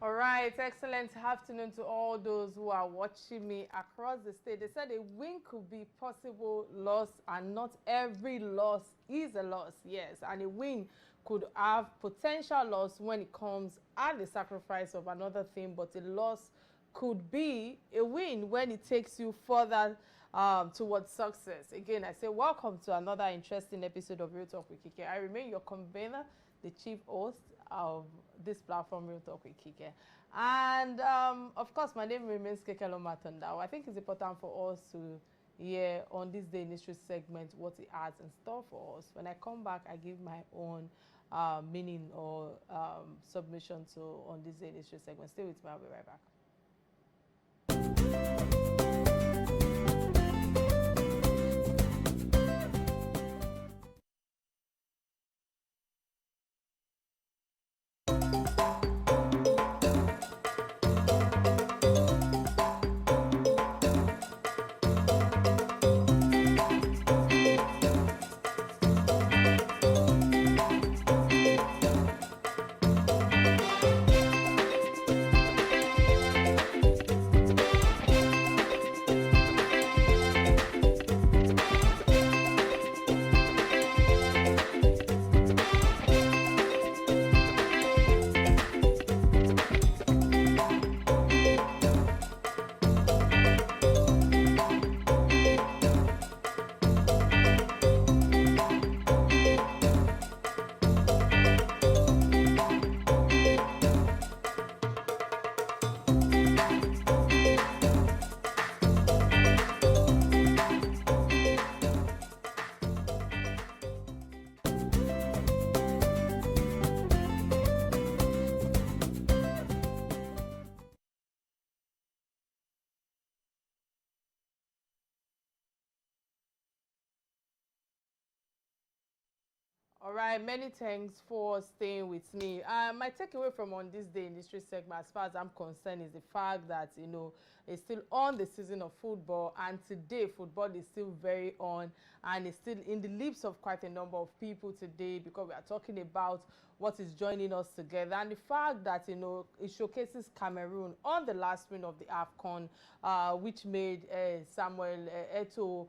All right, excellent afternoon to all those who are watching me across the state. They said a win could be possible loss, and not every loss is a loss. Yes, and a win could have potential loss when it comes at the sacrifice of another thing, but a loss could be a win when it takes you further towards success. Again, I say welcome to another interesting episode of Real Talk with Kike. I remain your convener, the chief host of this platform, Real Talk with Kike. And of course, my name remains Kike Atanda-Owo. I think it's important for us to hear on this day in history segment what it has in store for us. When I come back, I give my own meaning or submission to on this day in history segment. Stay with me, I'll be right back. All right, many thanks for staying with me. My takeaway from on this day in history segment, as far as I'm concerned, is the fact that, it's still on the season of football, and today football is still very on, and it's still in the lips of quite a number of people today, because we are talking about what is joining us together, and the fact that, it showcases Cameroon on the last win of the AFCON, which made Samuel Eto'o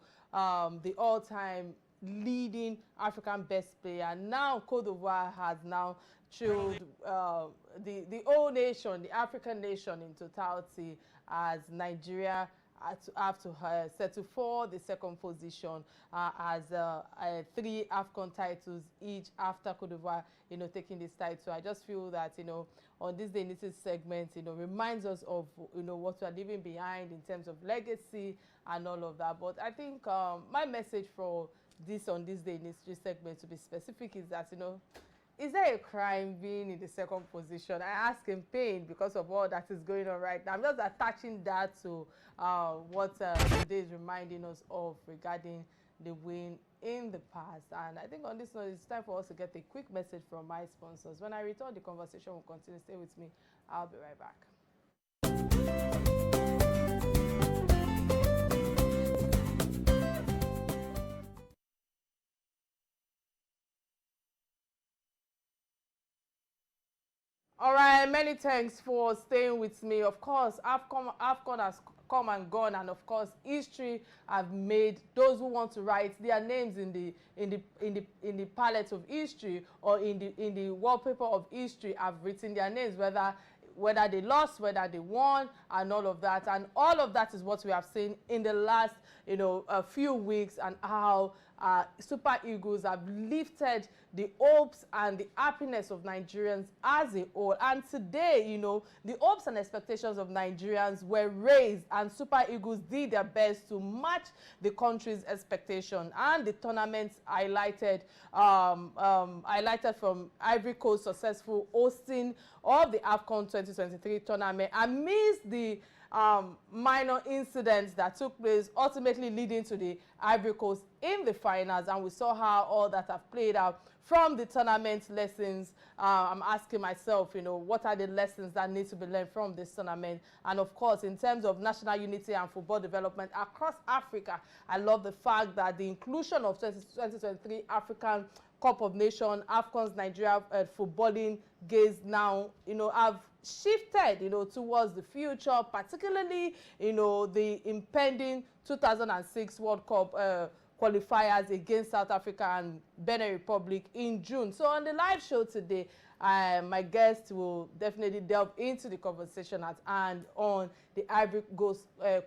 the all-time leading African best player. Now Cote d'Ivoire has now chilled the whole nation, the African nation in totality, as Nigeria have to settle for the second position as 3 AFCON titles each after Cote d'Ivoire, taking this title. I just feel that, on this day in this segment, reminds us of, what we are leaving behind in terms of legacy and all of that. But I think my message for on this day in history segment, to be specific, is that, is there a crime being in the second position? I ask in pain because of all that is going on right now. I'm just attaching that to what today is reminding us of regarding the win in the past. And I think on this note, it's time for us to get a quick message from my sponsors. When I return, the conversation will continue. Stay with me. I'll be right back. All right, many thanks for staying with me. Of course, AFCON has come and gone, and of course, history have made those who want to write their names in the palette of history, or in the wallpaper of history, have written their names, whether they lost, whether they won, and all of that. And all of that is what we have seen in the last, a few weeks, and how Super Eagles have lifted the hopes and the happiness of Nigerians as a whole. And today, the hopes and expectations of Nigerians were raised, and Super Eagles did their best to match the country's expectation. And the tournament highlighted from Ivory Coast successful hosting of the AFCON 2023 tournament amidst the minor incidents that took place, ultimately leading to the Ivory Coast in the finals. And we saw how all that have played out from the tournament lessons. I'm asking myself, what are the lessons that need to be learned from this tournament? And of course, in terms of national unity and football development across Africa, I love the fact that the inclusion of 2023 African Cup of Nations, AFCON's Nigeria footballing gaze now, have shifted, towards the future, particularly, the impending 2006 World Cup qualifiers against South Africa and Benin Republic in June. So on the live show today, my guest will definitely delve into the conversation at hand on the Ivory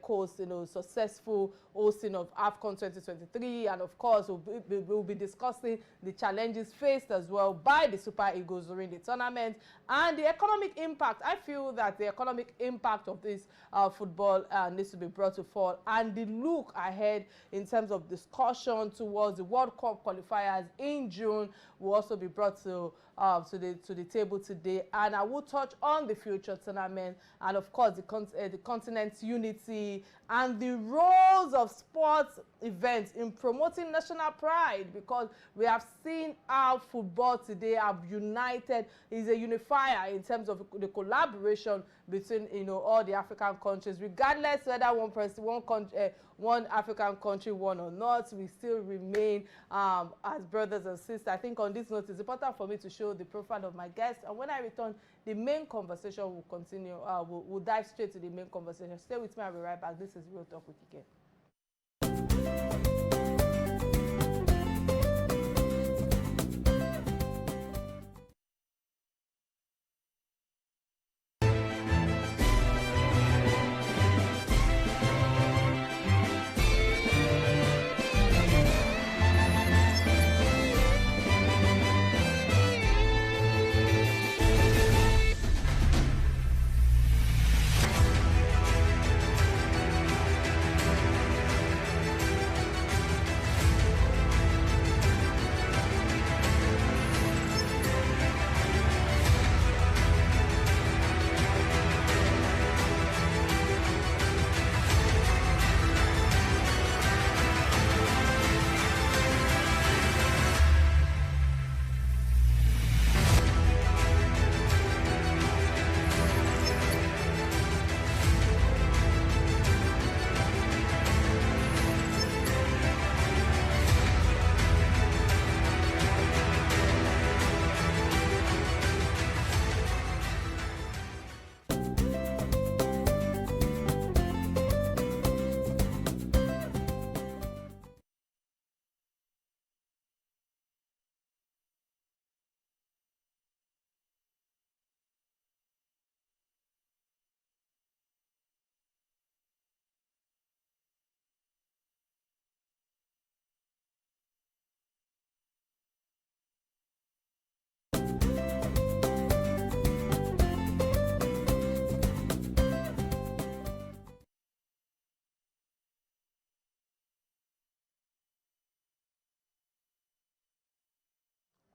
Coast, successful hosting of AFCON 2023, and of course we'll be discussing the challenges faced as well by the Super Eagles during the tournament and the economic impact. I feel that the economic impact of this football needs to be brought to fore, and the look ahead in terms of discussion towards the World Cup qualifiers in June will also be brought to the table today. And I will touch on the future tournament and of course the continent's unity and the roles of sports events in promoting national pride, because we have seen how football today have united, is a unifier in terms of the collaboration between all the African countries, regardless whether one African country won or not. We still remain as brothers and sisters. I think on this note, it's important for me to show the profile of my guest, and when I return, the main conversation will continue. We'll dive straight to the main conversation. Stay with me, I'll be right back. This is Real Talk with Kike.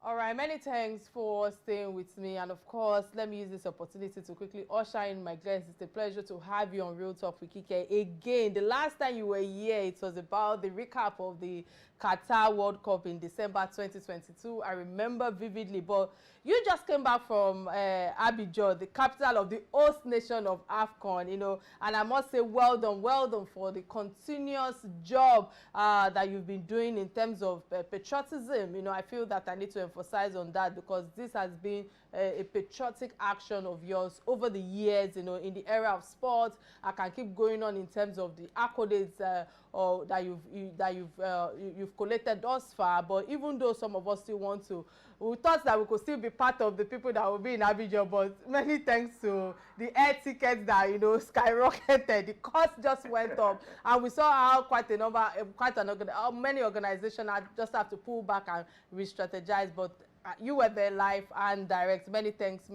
All right, many thanks for staying with me. And of course, let me use this opportunity to quickly usher in my guest. It's a pleasure to have you on Real Talk with Kike. Again, the last time you were here, it was about the recap of the Qatar World Cup in December 2022. I remember vividly, but you just came back from Abidjan, the capital of the host nation of AFCON, and I must say well done for the continuous job that you've been doing in terms of patriotism. I feel that I need to emphasize on that, because this has been a patriotic action of yours over the years, in the era of sports. I can keep going on in terms of the accolades that you've collected thus far. But even though some of us still want to, we thought that we could still be part of the people that will be in Abidjan, but many thanks to the air tickets that skyrocketed, the cost just went up, and we saw how many organizations just have to pull back and re-strategize. But you were there live and direct. Many thanks,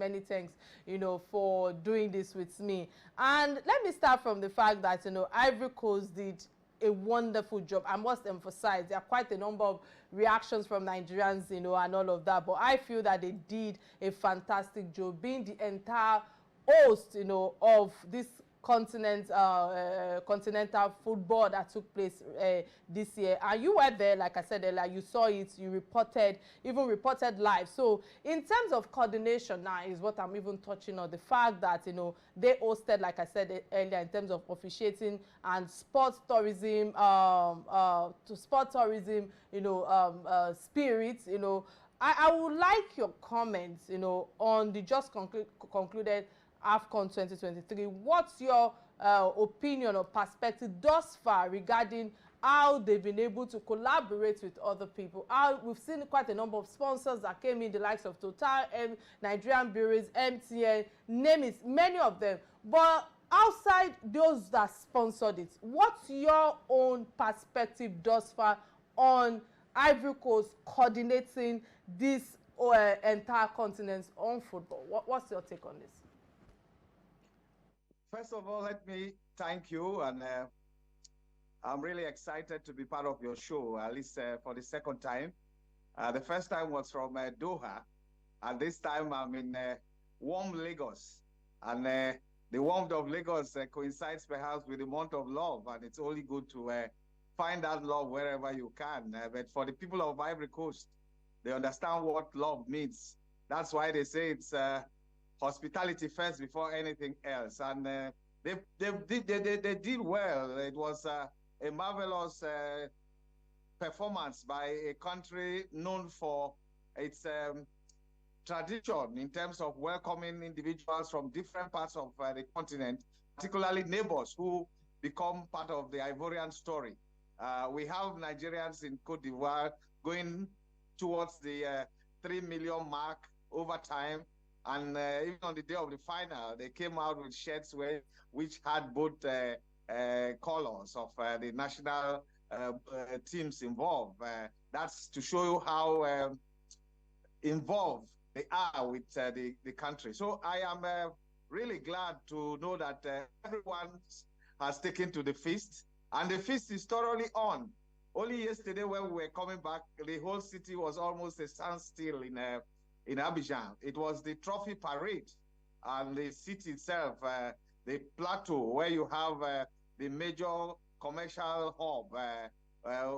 for doing this with me. And let me start from the fact that, Ivory Coast did a wonderful job. I must emphasize, there are quite a number of reactions from Nigerians, and all of that. But I feel that they did a fantastic job, being the entire host, of this continental football that took place this year. And you were there, like I said earlier, you saw it, you reported live. So in terms of coordination now is what I'm even touching on, the fact that, they hosted, like I said earlier, in terms of officiating and sports tourism, spirits, I would like your comments, on the just concluded AFCON 2023. What's your opinion or perspective thus far regarding how they've been able to collaborate with other people? How we've seen quite a number of sponsors that came in, the likes of Total, Nigerian Breweries, MTN, name it, many of them. But outside those that sponsored it, what's your own perspective thus far on Ivory Coast coordinating this entire continent on football? What's your take on this? First of all, let me thank you, and I'm really excited to be part of your show, at least for the second time. The first time was from Doha, and this time I'm in warm Lagos. And the warmth of Lagos coincides perhaps with the month of love, and it's only good to find that love wherever you can. But for the people of Ivory Coast, they understand what love means. That's why they say it's hospitality first before anything else. And they did well. It was a marvelous performance by a country known for its tradition in terms of welcoming individuals from different parts of the continent, particularly neighbors who become part of the Ivorian story. We have Nigerians in Cote d'Ivoire going towards the 3 million mark over time. And even on the day of the final, they came out with shirts which had both colors of the national teams involved. That's to show you how involved they are with the country. So I am really glad to know that everyone has taken to the feast, and the feast is thoroughly on. Only yesterday when we were coming back, the whole city was almost a standstill in Abidjan. It was the trophy parade, and the city itself, the plateau where you have the major commercial hub,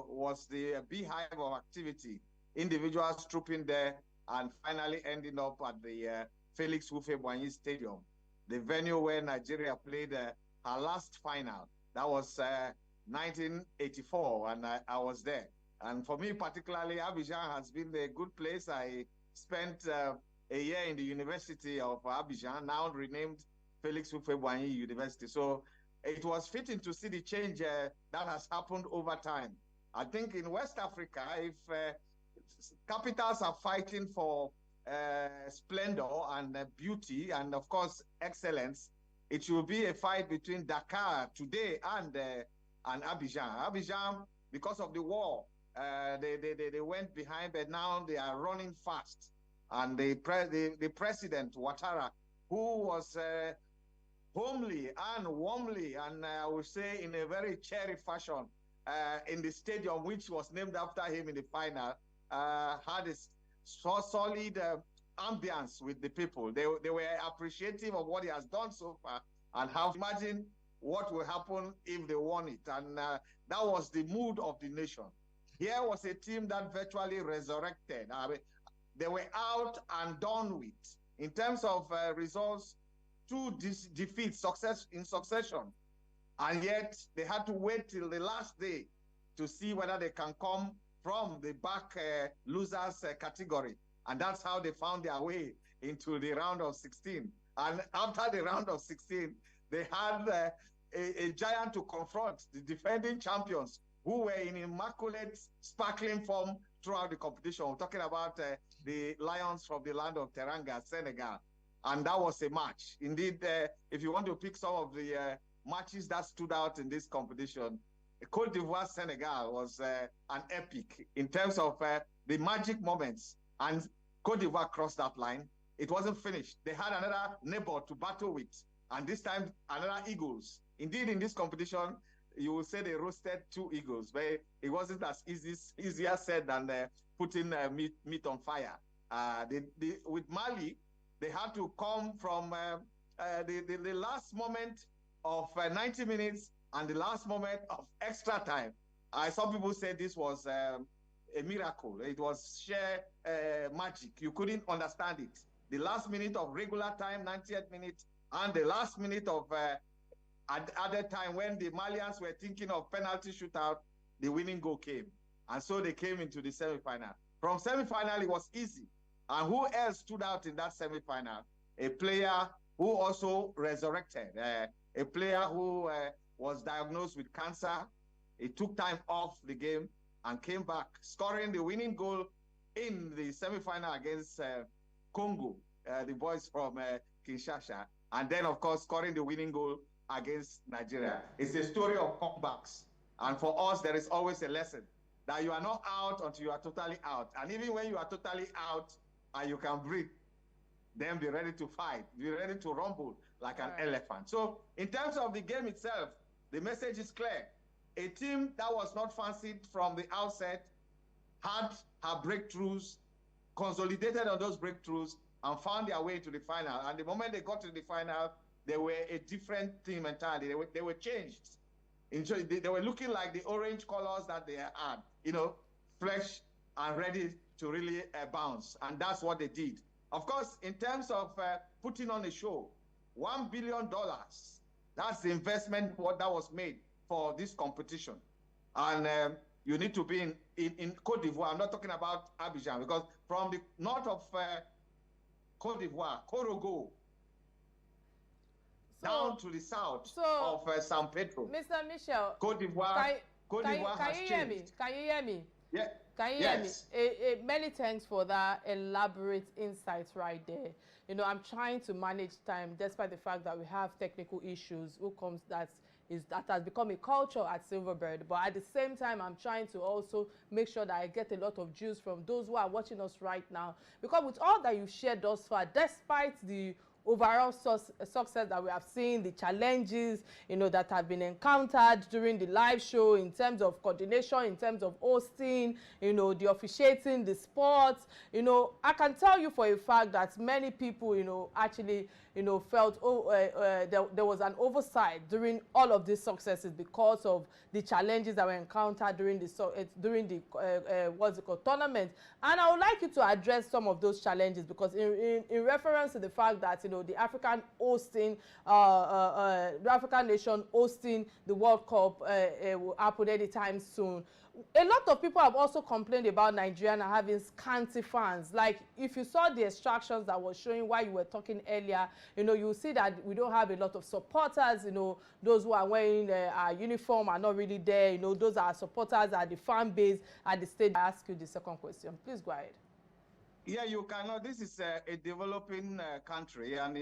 was the beehive of activity. Individuals trooping there and finally ending up at the Felix Houphouët-Boigny Stadium, the venue where Nigeria played her last final. That was 1984, and I was there. And for me particularly, Abidjan has been a good place. I spent a year in the University of Abidjan, now renamed Felix Houphouët-Boigny University. So it was fitting to see the change that has happened over time. I think in West Africa, if capitals are fighting for splendor and beauty and, of course, excellence, it should be a fight between Dakar today and Abidjan. Abidjan, because of the war, they went behind, but now they are running fast. And the president, Ouattara, who was homely and warmly, and I would say in a very cheery fashion, in the stadium, which was named after him in the final, had a solid ambience with the people. They were appreciative of what he has done so far, and have imagined what will happen if they won it. And that was the mood of the nation. Here was a team that virtually resurrected. I mean, they were out and done with. In terms of results, 2 defeats in succession. And yet they had to wait till the last day to see whether they can come from the back losers category. And that's how they found their way into the round of 16. And after the round of 16, they had a giant to confront, the defending champions, who were in immaculate, sparkling form throughout the competition. We're talking about the Lions from the land of Teranga, Senegal. And that was a match. Indeed, if you want to pick some of the matches that stood out in this competition, Cote d'Ivoire Senegal was an epic in terms of the magic moments. And Cote d'Ivoire crossed that line. It wasn't finished. They had another neighbor to battle with, and this time another Eagles. Indeed, in this competition, you will say they roasted 2 Eagles, but it wasn't as easier said than putting meat on fire. With Mali, they had to come from the last moment of 90 minutes and the last moment of extra time. Some people said this was a miracle. It was sheer magic. You couldn't understand it. The last minute of regular time, 90th minute, and the last minute of added time, when the Malians were thinking of penalty shootout, the winning goal came. And so they came into the semi-final. From semi-final, it was easy. And who else stood out in that semi-final? A player who also resurrected. A player who was diagnosed with cancer. He took time off the game and came back, scoring the winning goal in the semi-final against Congo, the boys from Kinshasa. And then, of course, scoring the winning goal against Nigeria. It's a story of comebacks. And for us, there is always a lesson that you are not out until you are totally out. And even when you are totally out and you can breathe, then be ready to fight, be ready to rumble like an elephant. So in terms of the game itself, the message is clear. A team that was not fancied from the outset had her breakthroughs, consolidated on those breakthroughs, and found their way to the final. And the moment they got to the final, they were a different team entirely. They were changed. They were looking like the orange colors that they had, you know, fresh and ready to really bounce. And that's what they did. Of course, in terms of putting on a show, $1 billion, that's the investment that was made for this competition. And you need to be in Cote d'Ivoire. I'm not talking about Abidjan, because from the north of Cote d'Ivoire, Korogo, down to the south of San Pedro. Mr. Michel, Cote d'Ivoire has changed. Can you hear me? Yeah. Can you hear me? Many thanks for that elaborate insight right there. You know, I'm trying to manage time despite the fact that we have technical issues that has become a culture at Silverbird. But at the same time, I'm trying to also make sure that I get a lot of juice from those who are watching us right now. Because with all that you've shared thus far, despite the overall success that we have seen, the challenges, you know, that have been encountered during the live show in terms of coordination, in terms of hosting, you know, the officiating, the sports, you know, I can tell you for a fact that many people, you know, actually, you know, felt there was an oversight during all of these successes because of the challenges that were encountered during the what's it called, tournament. And I would like you to address some of those challenges, because in reference to the fact that, you know, the African hosting, the African nation hosting the World Cup will happen anytime soon. A lot of people have also complained about Nigerian having scanty fans. Like, if you saw the extractions that was showing while you were talking earlier, you know, you see that we don't have a lot of supporters. You know, those who are wearing our uniform are not really there. You know, those are supporters at the fan base at the stadium. I ask you the second question. Please go ahead. Yeah, you cannot. This is a developing country, and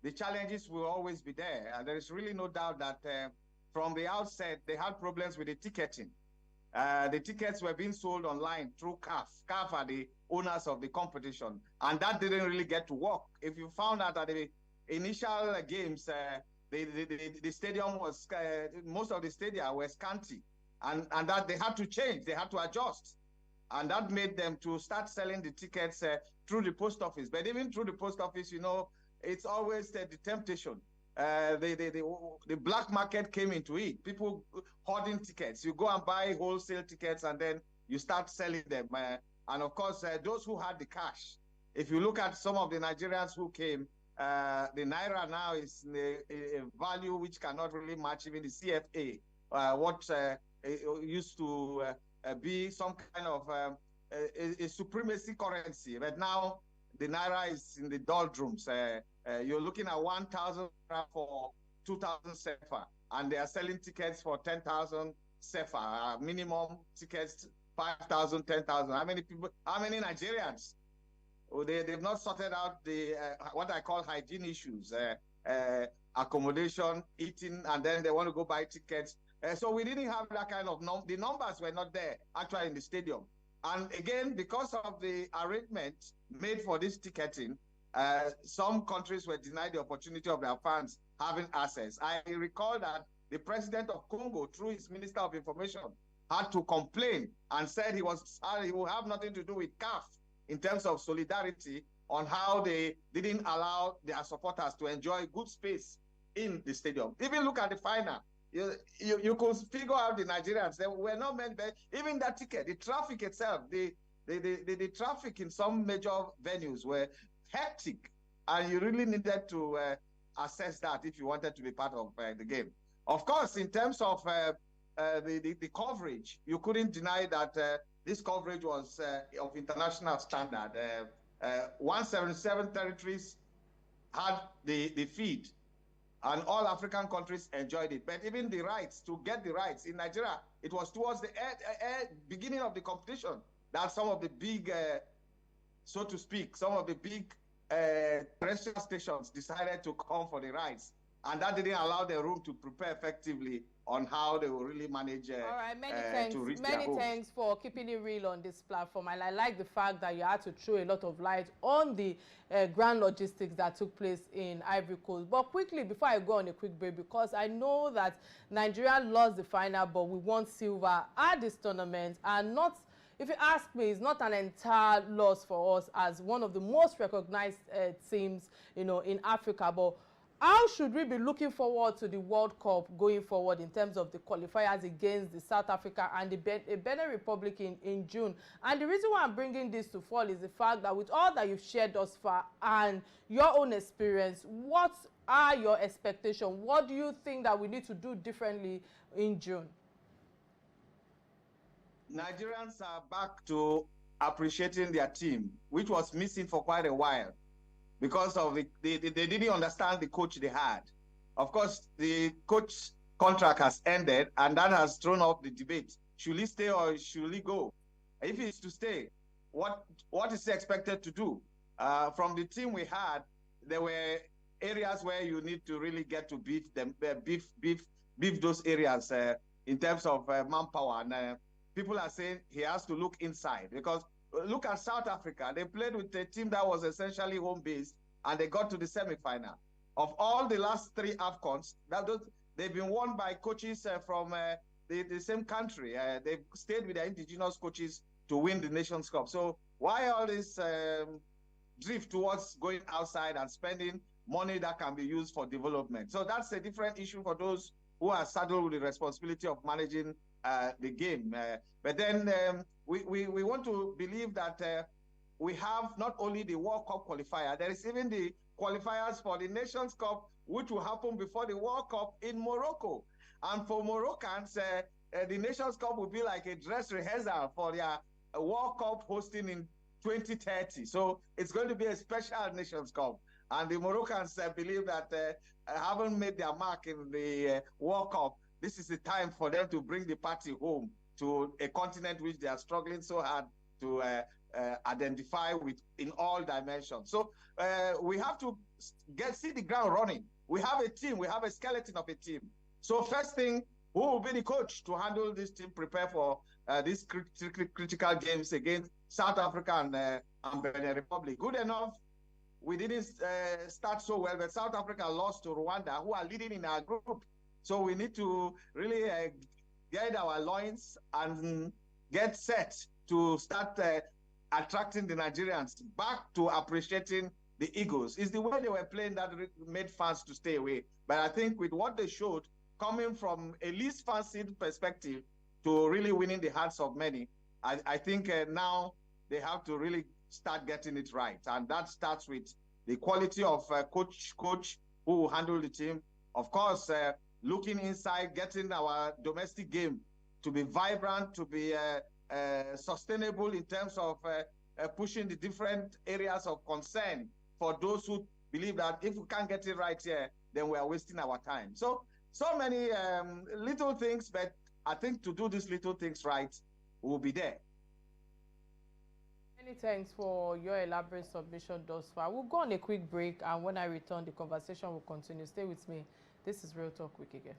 the challenges will always be there. And there is really no doubt that from the outset, they had problems with the ticketing. The tickets were being sold online through CAF. CAF are the owners of the competition, and that didn't really get to work. If you found out that the initial games, the stadium was, most of the stadia were scanty, and that they had to change, they had to adjust. And that made them to start selling the tickets through the post office. But even through the post office, you know, it's always the temptation. The black market came into it. People hoarding tickets. You go and buy wholesale tickets, and then you start selling them. And of course, those who had the cash. If you look at some of the Nigerians who came, the Naira now is a value which cannot really match even the CFA. What used to be some kind of a supremacy currency. But now the Naira is in the doldrums. You're looking at 1,000 for 2,000 CFA, and they are selling tickets for 10,000 CFA. Minimum tickets 5,000, 10,000. How many people? How many Nigerians? Oh, they've not sorted out the what I call hygiene issues, accommodation, eating, and then they want to go buy tickets. So we didn't have that kind of the numbers were not there actually in the stadium. And again, because of the arrangement made for this ticketing, some countries were denied the opportunity of their fans having access. I recall that the president of Congo, through his Minister of Information, had to complain and said he will have nothing to do with CAF in terms of solidarity on how they didn't allow their supporters to enjoy good space in the stadium. Even look at the final. You could figure out the Nigerians. They were not meant, but even that ticket, the traffic itself, the traffic in some major venues were hectic, and you really needed to assess that if you wanted to be part of the game. Of course, in terms of the coverage, you couldn't deny that this coverage was of international standard. 177 territories had the feed, and all African countries enjoyed it. But even the rights, to get the rights in Nigeria, it was towards the beginning of the competition that some of the big, so to speak, some of the big terrestrial stations decided to come for the rights. And that didn't allow the room to prepare effectively on how they will really manage all right, many to reach many their goals. thanks for keeping it real on this platform. And I like the fact that you had to throw a lot of light on the grand logistics that took place in Ivory Coast. But quickly, before I go on a quick break, because I know that Nigeria lost the final, but we won silver at this tournament, and not, if you ask me, it's not an entire loss for us as one of the most recognized teams, you know, in Africa. But how should we be looking forward to the World Cup going forward in terms of the qualifiers against the South Africa and the Benin Republic in June? And the reason why I'm bringing this to fall is the fact that with all that you've shared thus far and your own experience, what are your expectations? What do you think that we need to do differently in June? Nigerians are back to appreciating their team, which was missing for quite a while, because of they didn't understand the coach they had. Of course, the coach contract has ended, and that has thrown up the debate. Should he stay or should he go? If he is to stay, what is he expected to do? From the team we had, there were areas where you need to really get to beef those areas in terms of manpower. And people are saying he has to look inside, because look at South Africa. They played with a team that was essentially home-based, and they got to the semi-final. Of all the last 3 AFCONs, they've been won by coaches from the same country. They've stayed with their indigenous coaches to win the Nations Cup. So why all this drift towards going outside and spending money that can be used for development? So that's a different issue for those who are saddled with the responsibility of managing the game. But then we want to believe that we have not only the World Cup qualifier, there is even the qualifiers for the Nations Cup, which will happen before the World Cup in Morocco. And for Moroccans, the Nations Cup will be like a dress rehearsal for their World Cup hosting in 2030. So it's going to be a special Nations Cup. And the Moroccans believe that haven't made their mark in the World Cup, this is the time for them to bring the party home to a continent which they are struggling so hard to identify with in all dimensions. So we have to see the ground running. We have a team, we have a skeleton of a team. So first thing, who will be the coach to handle this team, prepare for these critical games against South Africa and Benin Republic? Good enough, we didn't start so well, but South Africa lost to Rwanda, who are leading in our group. So we need to really get our loins and get set to start attracting the Nigerians back to appreciating the Eagles. It's the way they were playing that made fans to stay away. But I think with what they showed, coming from a least fancied perspective to really winning the hearts of many, I think now they have to really start getting it right. And that starts with the quality of coach who will handle the team. Of course, looking inside, getting our domestic game to be vibrant, to be sustainable in terms of pushing the different areas of concern for those who believe that if we can't get it right here, then we are wasting our time. So many little things, but I think to do these little things right, we'll be there. Many thanks for your elaborate submission thus far. We'll go on a quick break, and when I return, the conversation will continue. Stay with me. This is Real Talk with Kike.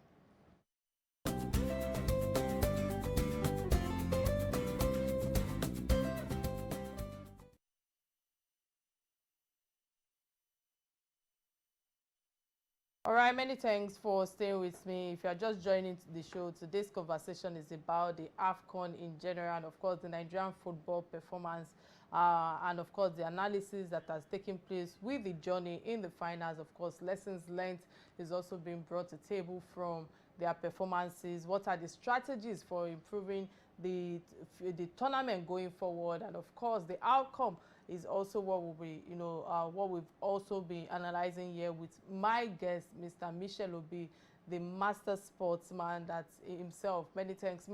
All right, many thanks for staying with me. If you are just joining the show, today's conversation is about the AFCON in general, and of course the Nigerian football performance, and of course the analysis that has taken place with the journey in the finals. Of course, lessons learned is also being brought to the table from their performances. What are the strategies for improving the tournament going forward? And of course, the outcome is also what will be, what we've also been analyzing here with my guest, Mr. Michel Obi, the master sportsman that himself. Many thanks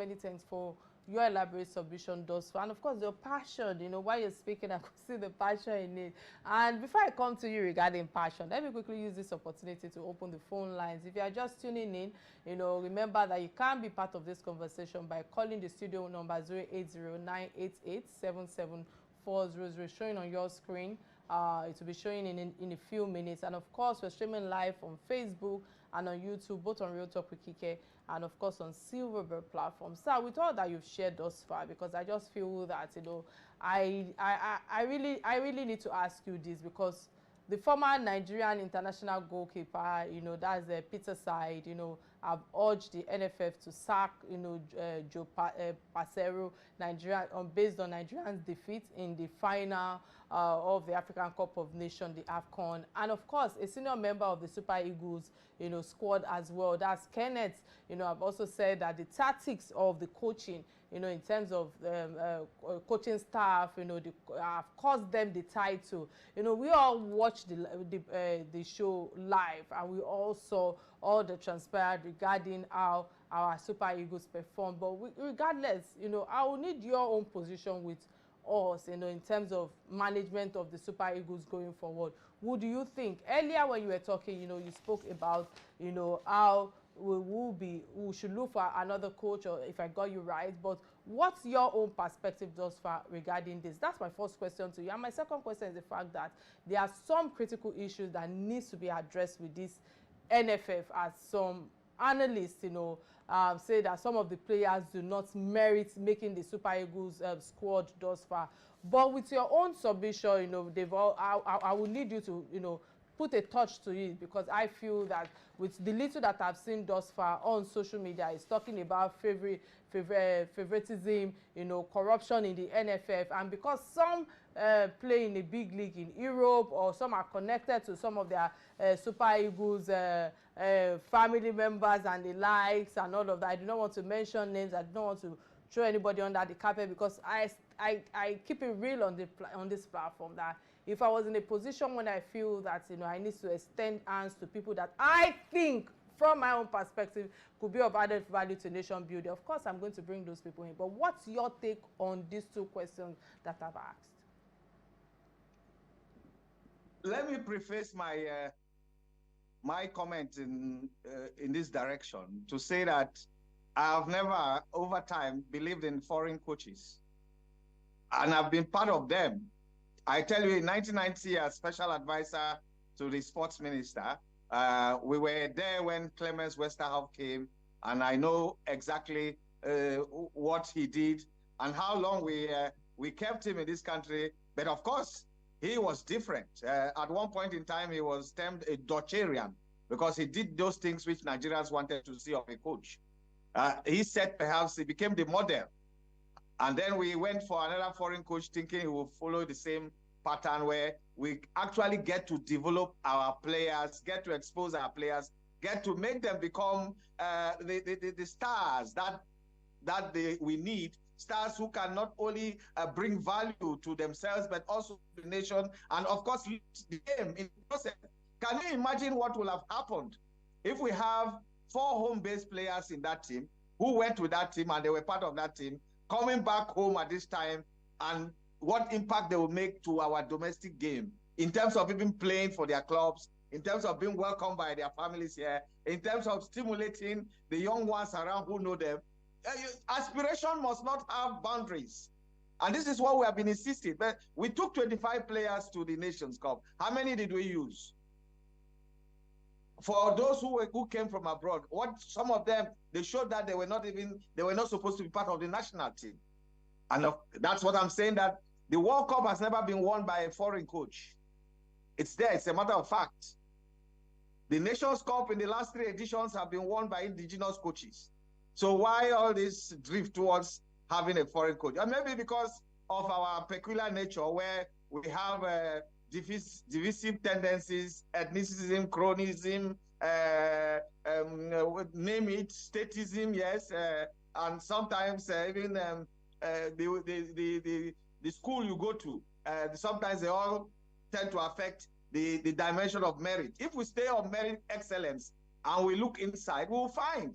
for your elaborate submission thus far, and of course your passion. While you're speaking, I could see the passion in it. And before I come to you regarding passion, let me quickly use this opportunity to open the phone lines. If you are just tuning in, remember that you can be part of this conversation by calling the studio number 080-988-77400, showing on your screen. It will be showing in a few minutes. And of course, we're streaming live on Facebook and on YouTube, both on Real Talk with Kike and of course on Silverbird platform. Sir, with all that you've shared thus far, because I just feel that I really need to ask you this, because the former Nigerian international goalkeeper, that's Peter Side, have urged the NFF to sack, Joe Pasero, Nigeria, based on Nigeria's defeat in the final of the African Cup of Nations, the AFCON. And of course, a senior member of the Super Eagles, squad as well, that's Kenneth, I've also said that the tactics of the coaching, in terms of coaching staff, have caused them the title. We all watched the show live, and we all saw all the transpired regarding how our Super Eagles performed. But regardless, I will need your own position with us, in terms of management of the Super Eagles going forward. What do you think? Earlier when you were talking, you spoke about, how we should look for another coach, or if I got you right. But what's your own perspective thus far regarding this? That's my first question to you. And my second question is the fact that there are some critical issues that needs to be addressed with this NFF, as some analysts, say that some of the players do not merit making the Super Eagles squad thus far. But with your own submission, I will need you to, put a touch to it, because I feel that with the little that I've seen thus far on social media, it's talking about favoritism, corruption in the NFF, and because some play in a big league in Europe, or some are connected to some of their Super Eagles family members and the likes and all of that. I do not want to mention names. I do not want to throw anybody under the carpet, because I keep it real on this platform, that if I was in a position when I feel that I need to extend hands to people that I think, from my own perspective, could be of added value to nation building, of course I'm going to bring those people in. But what's your take on these two questions that I've asked? Let me preface my comment in this direction to say that I have never, over time, believed in foreign coaches, and I've been part of them. I tell you, in 1990, as special advisor to the sports minister, we were there when Clemens Westerhoff came, and I know exactly what he did and how long we kept him in this country. But of course, he was different. At one point in time, he was termed a Dutcharian, because he did those things which Nigerians wanted to see of a coach. He said perhaps he became the model. And then we went for another foreign coach thinking he will follow the same pattern, where we actually get to develop our players, get to expose our players, get to make them become the stars that we need, stars who can not only bring value to themselves, but also to the nation, and of course, the game in the process. Can you imagine what will have happened if we have 4 home-based players in that team who went with that team and they were part of that team, coming back home at this time, and what impact they will make to our domestic game in terms of even playing for their clubs, in terms of being welcomed by their families here, in terms of stimulating the young ones around who know them. Aspiration must not have boundaries. And this is what we have been insisting. But we took 25 players to the Nations Cup. How many did we use? For those who came from abroad, some of them, they showed that they were not supposed to be part of the national team. And that's what I'm saying, that the World Cup has never been won by a foreign coach. It's there, it's a matter of fact. The Nations Cup in the last 3 editions have been won by indigenous coaches. So why all this drift towards having a foreign coach? And maybe because of our peculiar nature, where we have divisive tendencies, ethnicism, chronism, name it, statism, yes, and sometimes even the school you go to, sometimes they all tend to affect the dimension of merit. If we stay on merit excellence and we look inside, we'll find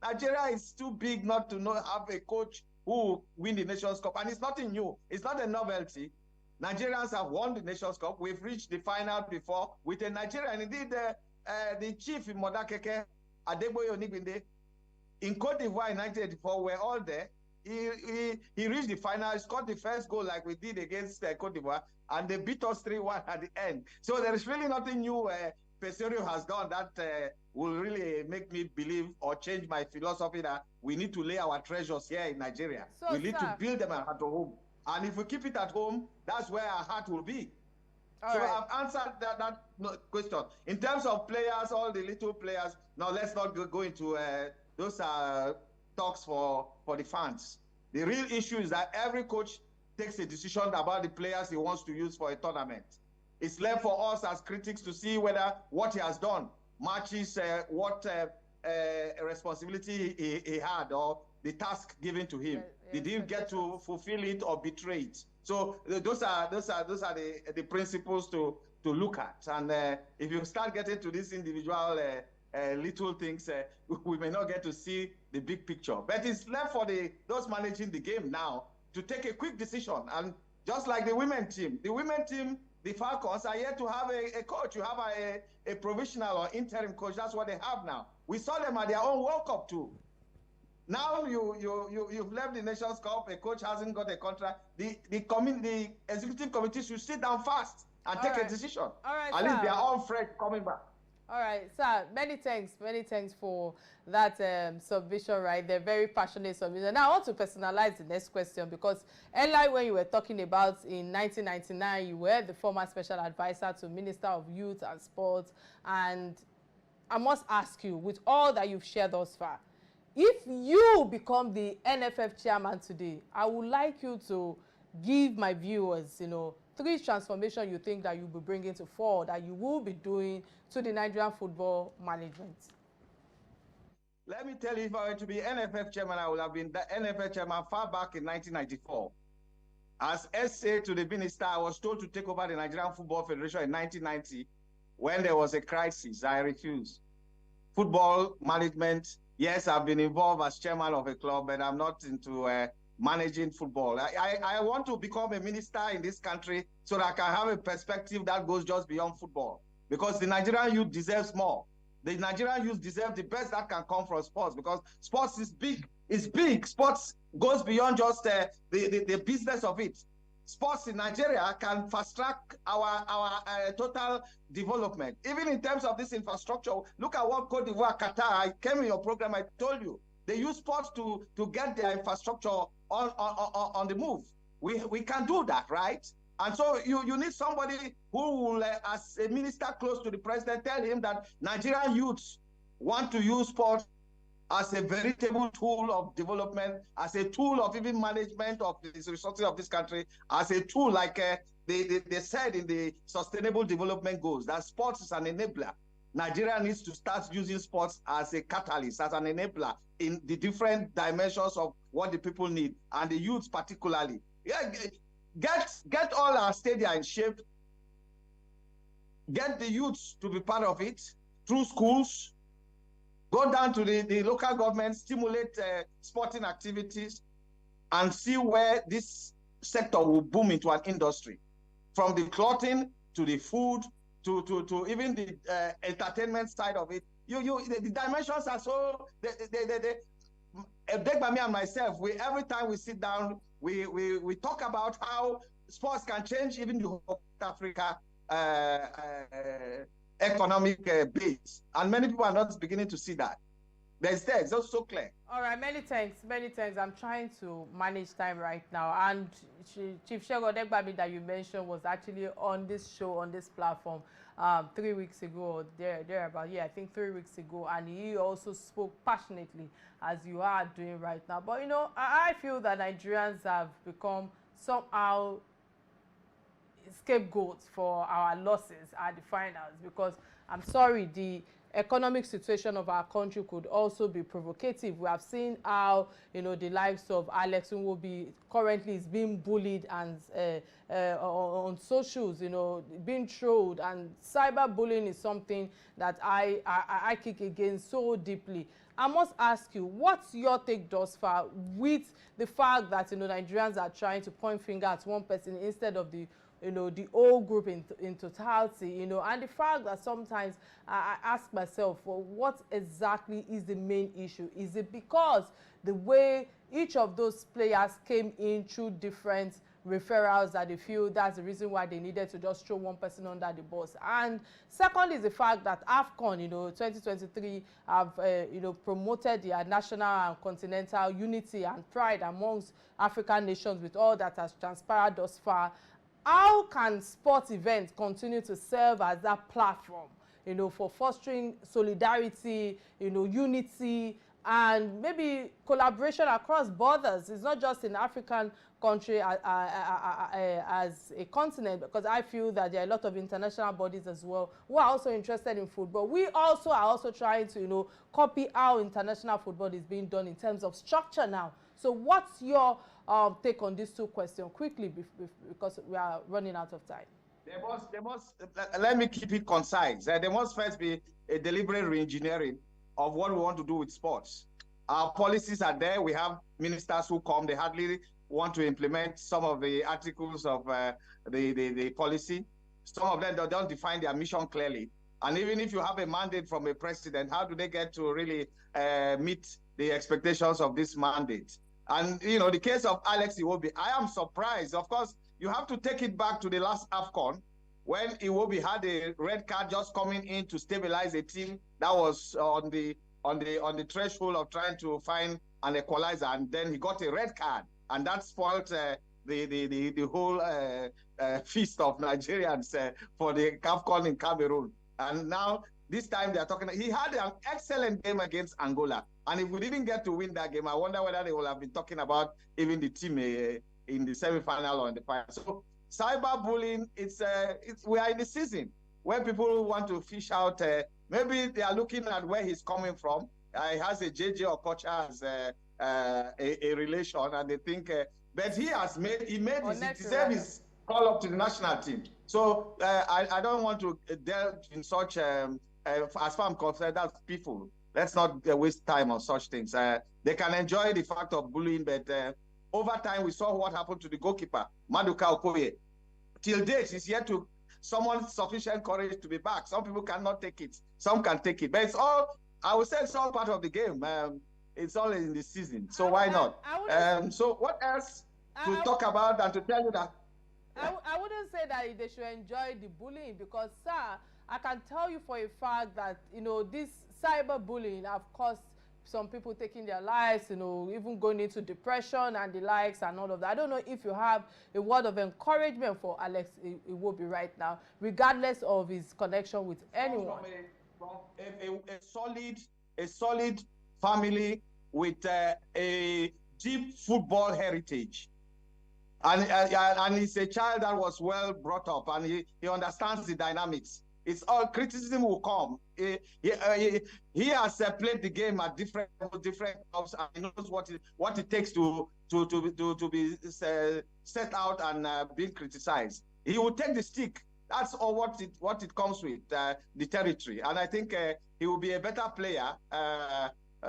Nigeria is too big not to have a coach who will win the Nations Cup. And it's nothing new. It's not a novelty. Nigerians have won the Nations Cup. We've reached the final before with a Nigerian. Indeed, the chief in Modakeke, Adeboye Onigbinde, in Cote d'Ivoire in 1984, we're all there. He reached the final, he scored the first goal like we did against Cote d'Ivoire, and they beat us 3-1 at the end. So there is really nothing new Peserio has done that will really make me believe or change my philosophy that we need to lay our treasures here in Nigeria. So, we need to build them at home. And if we keep it at home, that's where our heart will be. So I've answered that question. In terms of players, all the little players, now let's not go into those talks for the fans. The real issue is that every coach takes a decision about the players he wants to use for a tournament. It's left for us as critics to see whether what he has done matches what responsibility he had or the task given to him. Did he get to fulfill it or betray it? So those are the principles to look at. And if you start getting to these individual little things, we may not get to see the big picture. But it's left for those managing the game now to take a quick decision. And just like the women team, the Falcons are yet to have a coach. You have a provisional or interim coach. That's what they have now. We saw them at their own World Cup too. Now you've left the Nations Cup. A coach hasn't got a contract. The executive committee should sit down fast and take a decision. At least they are all fresh coming back. All right, sir. Many thanks for that submission. Right, they're very passionate submission. Now I want to personalize the next question because earlier when you were talking about in 1999, you were the former special advisor to Minister of Youth and Sports, and I must ask you, with all that you've shared thus far, if you become the NFF chairman today, I would like you to give my viewers, 3 transformations you think that you'll be bringing to fore, that you will be doing to the Nigerian football management. Let me tell you, if I were to be NFF chairman, I would have been the NFF chairman far back in 1994. As SA to the minister, I was told to take over the Nigerian Football Federation in 1990 when there was a crisis. I refused. Football management, yes, I've been involved as chairman of a club, but I'm not into managing football. I want to become a minister in this country so that I can have a perspective that goes just beyond football. Because the Nigerian youth deserves more. The Nigerian youth deserve the best that can come from sports, because sports is big. It's big. Sports goes beyond just the business of it. Sports in Nigeria can fast track our total development. Even in terms of this infrastructure, look at what Cote d'Ivoire, Qatar, I came in your program, I told you, they use sports to get their infrastructure on the move. We can do that, right? And so you need somebody who will, as a minister close to the president, tell him that Nigerian youths want to use sports as a veritable tool of development, as a tool of even management of the resources of this country, as a tool like they said in the Sustainable Development Goals, that sports is an enabler. Nigeria needs to start using sports as a catalyst, as an enabler in the different dimensions of what the people need, and the youths particularly. Yeah, get all our stadia in shape, get the youths to be part of it through schools, go down to the local government, stimulate sporting activities, and see where this sector will boom into an industry. From the clothing to the food to even the entertainment side of it. The dimensions are so Degbami and myself, every time we sit down, we talk about how sports can change even the whole Africa economic base, and many people are not beginning to see that. It's there, it's also so clear. All right, many thanks. I'm trying to manage time right now, and Chief Segun Degbami that you mentioned was actually on this show, on this platform 3 weeks ago, or thereabout. Yeah, I think 3 weeks ago, and he also spoke passionately as you are doing right now. But I feel that Nigerians have become somehow scapegoats for our losses at the finals, because I'm sorry, the economic situation of our country could also be provocative. We have seen how, you know, the likes of Alex Nwobi currently is being bullied and on socials, you know, being trolled, and cyberbullying is something that I kick against so deeply. I must ask you, what's your take thus far with the fact that, you know, Nigerians are trying to point finger at one person instead of the, you know, the whole group in totality, you know, and the fact that sometimes I ask myself, well, what exactly is the main issue? Is it because the way each of those players came in through different referrals that they feel that's the reason why they needed to just throw one person under the bus? And second is the fact that AFCON, you know, 2023 have, you know, promoted their national and continental unity and pride amongst African nations with all that has transpired thus far. How can sports events continue to serve as that platform, you know, for fostering solidarity, you know, unity, and maybe collaboration across borders? It's not just in African country as a continent, because I feel that there are a lot of international bodies as well who are also interested in football. We also are also trying to, you know, copy how international football is being done in terms of structure now. So what's your take on these two questions quickly, because we are running out of time? Let me keep it concise. There must first be a deliberate re-engineering of what we want to do with sports. Our policies are there. We have ministers who come, they hardly want to implement some of the articles of the policy. Some of them, they don't define their mission clearly. And even if you have a mandate from a president, how do they get to really meet the expectations of this mandate? And, you know, the case of Alex Iwobi, I am surprised. Of course, you have to take it back to the last AFCON when Iwobi had a red card just coming in to stabilize a team that was on the threshold of trying to find an equalizer, and then he got a red card, and that spoiled the whole feast of Nigerians for the AFCON in Cameroon. And now this time they are talking. He had an excellent game against Angola, and if we didn't get to win that game, I wonder whether they will have been talking about even the team in the semi-final or in the final. So cyberbullying, we are in the season where people want to fish out. Maybe they are looking at where he's coming from. He has a JJ Okocha as a relation, and they think, but he deserves his call up to the national team. So I don't want to delve in such, as far as I'm concerned, that's people. Let's not waste time on such things. They can enjoy the fact of bullying, but over time, we saw what happened to the goalkeeper, Maduka Okoye. Till date, he's yet to summon sufficient courage to be back. Some people cannot take it. Some can take it. But it's all, I would say it's all part of the game. It's all in the season. So why not? So what else to talk about and to tell you that? I wouldn't say that they should enjoy the bullying, because, sir, I can tell you for a fact that, you know, this cyberbullying have caused some people taking their lives, you know, even going into depression and the likes and all of that. I don't know if you have a word of encouragement for Alex Iwobi right now, regardless of his connection with anyone. From a solid family with a deep football heritage. And he's a child that was well brought up, and he understands the dynamics. It's all criticism will come. He has played the game at different clubs, and he knows what it takes to be set out and being criticized. He will take the stick. That's all what it comes with, the territory. And I think he will be a better player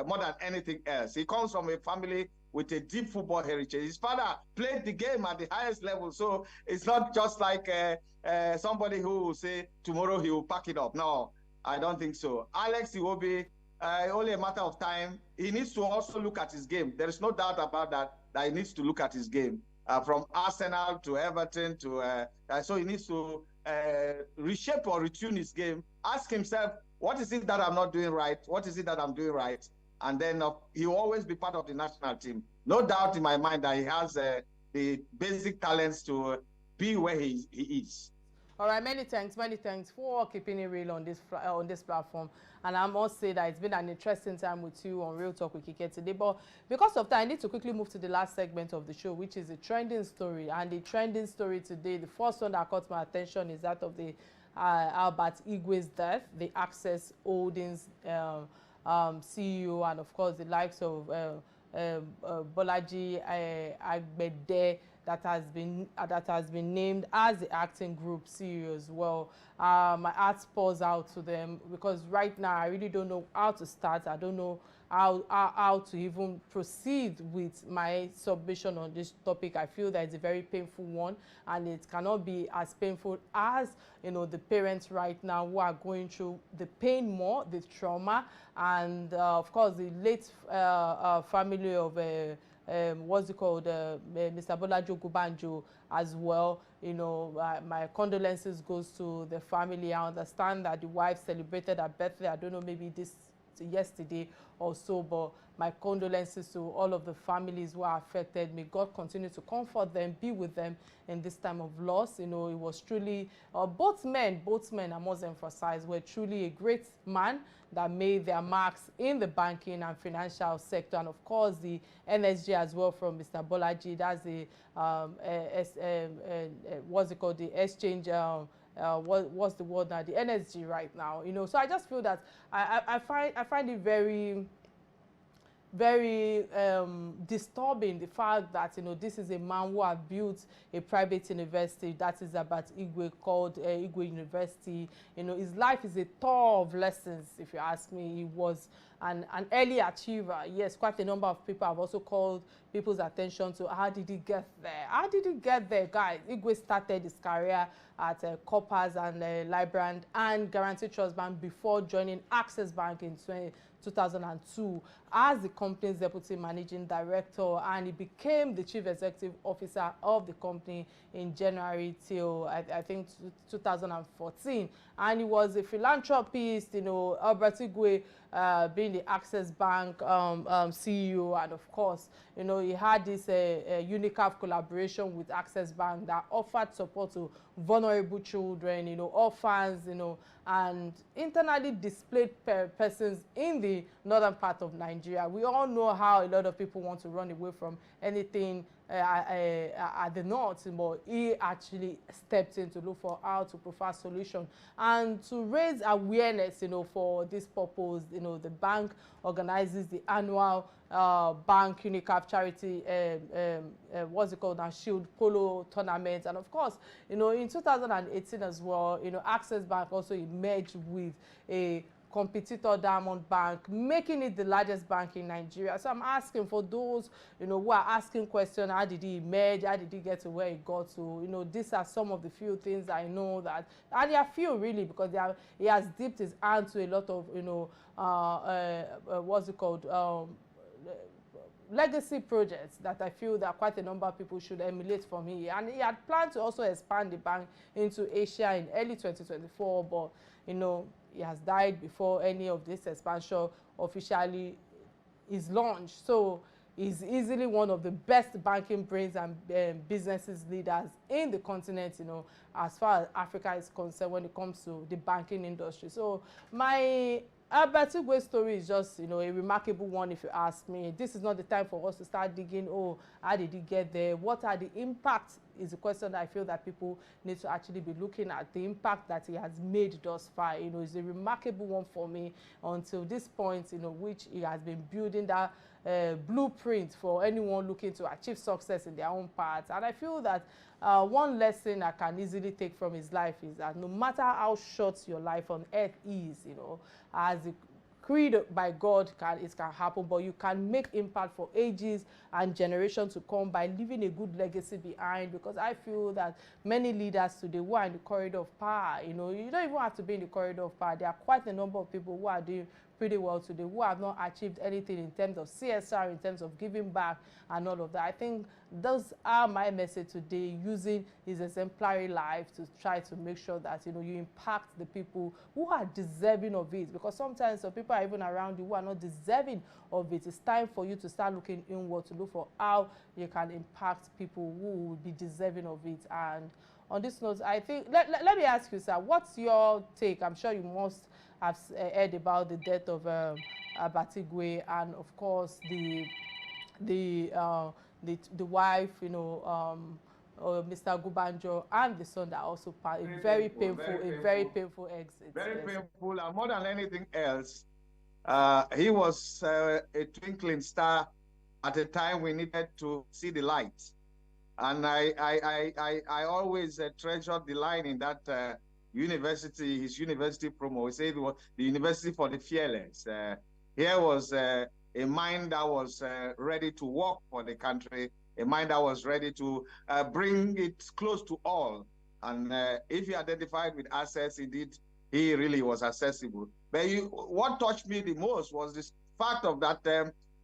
more than anything else. He comes from a family with a deep football heritage. His father played the game at the highest level, so it's not just like somebody who will say tomorrow he will pack it up. No, I don't think so. Alex Iwobi, only a matter of time. He needs to also look at his game. There is no doubt about that he needs to look at his game. From Arsenal to Everton to so he needs to reshape or retune his game. Ask himself, what is it that I'm not doing right? What is it that I'm doing right? And then he will always be part of the national team. No doubt in my mind that he has the basic talents to be where he is. All right, many thanks for keeping it real on this platform. And I must say that it's been an interesting time with you on Real Talk with Kike today. But because of time, I need to quickly move to the last segment of the show, which is a trending story. And the trending story today, the first one that caught my attention is that of the Albert Igwe's death, the Access Holdings CEO, and of course the likes of Bolaji Agbede that has been named as the acting group CEO as well. My heart pours out to them because right now I really don't know how to start. I don't know how to even proceed with my submission on this topic. I feel that it's a very painful one, and it cannot be as painful as, you know, the parents right now who are going through the pain more, the trauma, and of course the late family of what's it called, Mr. Bolaji Ogunbanjo as well. You know, my condolences goes to the family. I understand that the wife celebrated her birthday. I don't know, maybe this yesterday or so, but my condolences to all of the families who are affected. May God continue to comfort them, be with them in this time of loss. You know, it was truly both men, I must emphasize, were truly a great man that made their marks in the banking and financial sector, and of course the NSG as well from Mr. Bolaji. That's the what's it called, the exchange, what's the word now, the NSG right now, you know. So I just feel that I find it very disturbing, the fact that, you know, this is a man who have built a private university that is about Igwe, called Igwe University. You know, his life is a tour of lessons, if you ask me. He was an early achiever. Yes, quite a number of people have also called people's attention to how did he get there. How did he get there, guys? Igwe started his career at Corpers and Librand and Guarantee Trust Bank before joining Access Bank in 2002 as the company's deputy managing director, and he became the chief executive officer of the company in January till I think 2014. And he was a philanthropist, you know, Albert Igwe being the Access Bank CEO, and of course, you know, he had this UNICAF collaboration with Access Bank that offered support to vulnerable children, you know, orphans, you know, and internally displaced persons in the northern part of Nigeria. We all know how a lot of people want to run away from anything at the north, but he actually stepped in to look for how to provide solution and to raise awareness, you know, for this purpose. You know, the bank organizes the annual bank UNICAF charity what's it called now, Shield Polo tournament. And of course, you know, in 2018 as well, you know, Access Bank also emerged with a competitor, Diamond Bank, making it the largest bank in Nigeria. So I'm asking for those, you know, who are asking questions, how did he emerge, how did he get to where he got to? You know, these are some of the few things I know that, and there are few really, because he has dipped his hand to a lot of, you know, what's it called, legacy projects that I feel that quite a number of people should emulate from here. And he had planned to also expand the bank into Asia in early 2024, but, you know, he has died before any of this expansion officially is launched. So he's easily one of the best banking brains and businesses leaders in the continent, you know, as far as Africa is concerned when it comes to the banking industry. So my Albert Igwe's story is just, you know, a remarkable one, if you ask me. This is not the time for us to start digging, oh, how did he get there? What are the impacts is a question that I feel that people need to actually be looking at. The impact that he has made thus far, you know, is a remarkable one for me until this point, you know, which he has been building that blueprint for anyone looking to achieve success in their own path. And I feel that one lesson I can easily take from his life is that no matter how short your life on earth is, you know, as a creed by God, it can happen, but you can make impact for ages and generations to come by leaving a good legacy behind. Because I feel that many leaders today who are in the corridor of power, you know, you don't even have to be in the corridor of power. There are quite a number of people who are doing pretty well today who have not achieved anything in terms of CSR, in terms of giving back and all of that. I think those are my message today, using his exemplary life to try to make sure that, you know, you impact the people who are deserving of it. Because sometimes some people are even around you who are not deserving of it. It's time for you to start looking inward to look for how you can impact people who will be deserving of it. And on this note, I think let me ask you, sir, what's your take? I'm sure you must have heard about the death of Abatigwe, and of course the uh, the wife, Mr. Gubanjo, and the son that also passed. A very painful exit. Very Yes. painful, and more than anything else, he was a twinkling star at a time we needed to see the light. And I always treasured the line in that his university promo. He said it was the university for the fearless. Here was a mind that was ready to work for the country, a mind that was ready to bring it close to all. And if he identified with assets, indeed, he really was accessible. But what touched me the most was this fact of that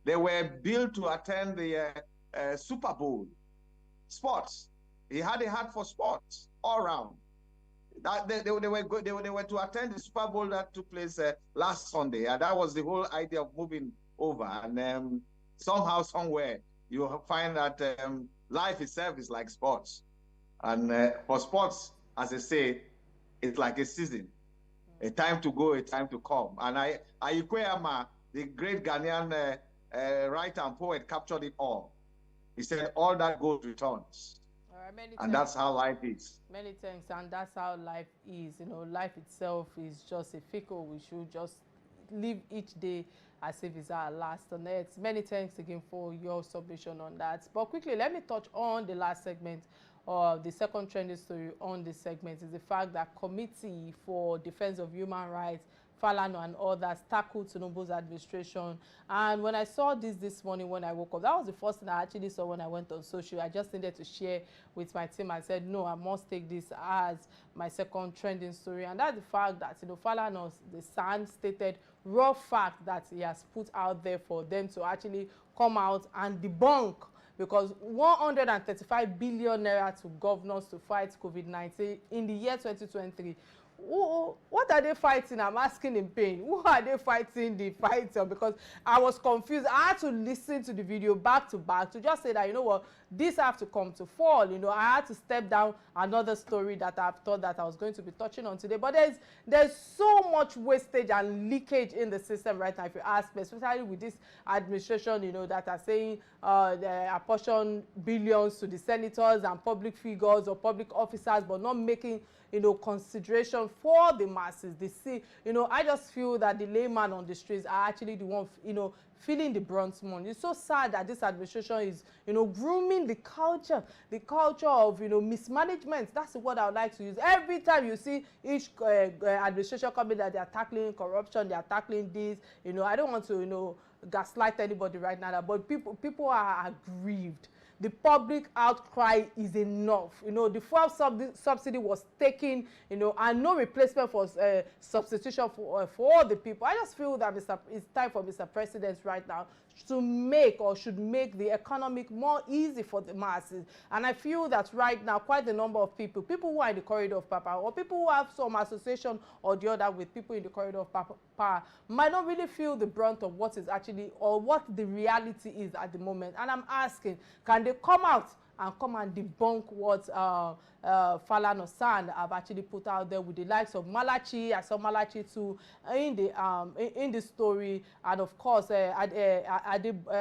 they were billed to attend the Super Bowl. Sports. He had a heart for sports all around. That they were to attend the Super Bowl that took place last Sunday, and that was the whole idea of moving over. And somehow, somewhere, you find that life itself is like sports, and for sports, as I say, it's like a season, a time to go, a time to come. And Ayikwe, the great Ghanaian writer and poet, captured it all. He said, all that goes returns. And that's how life is. Many thanks, and that's how life is. Life itself is just a fickle. We should just live each day as if it's our last on earth. Many thanks again for your submission on that. But quickly, let me touch on the last segment, or the second trending story on this segment, is the fact that Committee for Defense of Human Rights, Falana and others, tackled Tinubu's administration. And when I saw this morning when I woke up, that was the first thing I actually saw when I went on social. I just needed to share with my team. I said, no, I must take this as my second trending story. And that's the fact that, Falana, the Sun, stated raw fact that he has put out there for them to actually come out and debunk, because 135 billion naira to governors to fight COVID-19 in the year 2023. What are they fighting? I'm asking in pain. Who are they fighting the fight on? Because I was confused. I had to listen to the video back to back to just say that, this have to come to fall. I had to step down another story that I've thought that I was going to be touching on today. But there's so much wastage and leakage in the system right now, if you ask me, especially with this administration, that are saying they apportion billions to the senators and public figures or public officers, but not making consideration for the masses. They see, I just feel that the layman on the streets are actually the one, feeling the brunt more. It's so sad that this administration is, grooming the culture of, mismanagement. That's the word I would like to use. Every time you see each administration coming that they are tackling corruption, they are tackling this, I don't want to, gaslight anybody right now, but people are aggrieved. The public outcry is enough. The fuel subsidy was taken, and no replacement for substitution for all the people. I just feel that it's time for Mr. President right now to should make the economic more easy for the masses. And I feel that right now, quite a number of people who are in the corridor of power, or people who have some association or the other with people in the corridor of power, might not really feel the brunt of what is actually, or what the reality is at the moment. And I'm asking, can they come out and debunk what Falana San have actually put out there with the likes of Malachi? I saw Malachi too in the story, and of course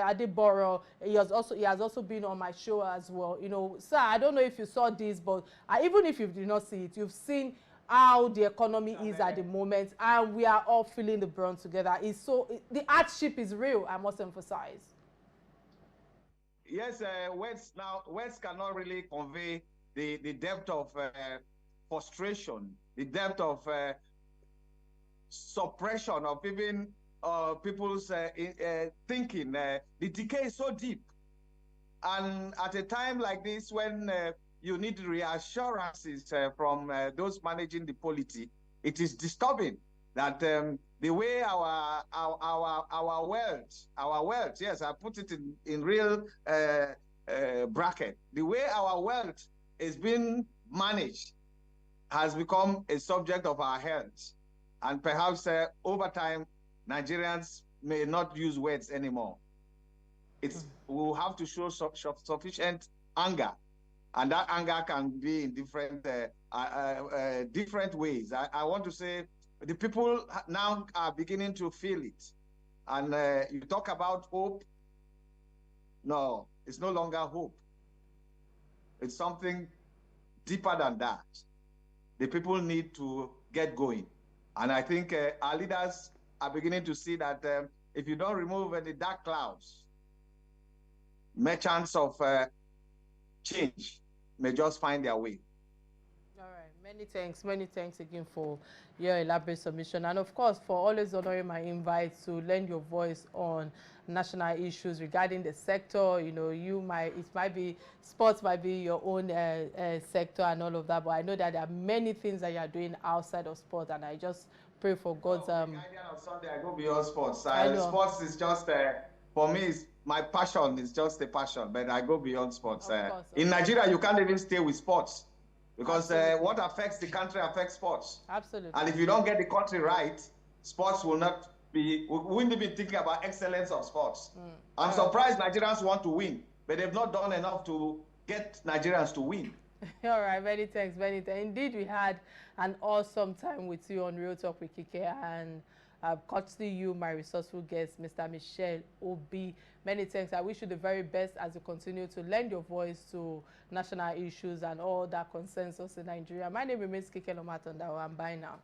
Adeboro. He has also been on my show as well. Sir, I don't know if you saw this, but even if you did not see it, you've seen how the economy is at the moment, and we are all feeling the brunt together. The hardship is real, I must emphasize. Yes, words cannot really convey the depth of frustration, the depth of suppression of even people's thinking. The decay is so deep. And at a time like this, when you need reassurances from those managing the polity, it is disturbing that the way our wealth, yes, I put it in real bracket, the way our wealth is being managed has become a subject of our health. And perhaps over time, Nigerians may not use words anymore. We'll have to show sufficient anger And that anger can be in different ways. I want to say the people now are beginning to feel it. And you talk about hope. No, it's no longer hope. It's something deeper than that. The people need to get going. And I think our leaders are beginning to see that if you don't remove any dark clouds, merchants of change may just find their way. All right, many thanks again for your elaborate submission, and of course for always honoring my invite to lend your voice on national issues regarding the sector. You know, it might be sports, might be your own sector and all of that, but I know that there are many things that you are doing outside of sport, and I just pray for God's. The Guardian on Sunday, I go beyond sports. I know. Sports is just for me. My passion is just a passion, but I go beyond sports. In Nigeria, you can't even stay with sports. Because what affects the country affects sports. Absolutely. And if you don't get the country right, sports will not be, we wouldn't even thinking about excellence of sports. I'm surprised Nigerians want to win, but they've not done enough to get Nigerians to win. All right, many thanks, many thanks. Indeed, we had an awesome time with you on Real Talk with Kike, and courtesy you, my resourceful guest, Mr. Michelle Obi. Many thanks. I wish you the very best as you continue to lend your voice to national issues and all that concerns us in Nigeria. My name remains Kike Atanda-Owo, and bye now.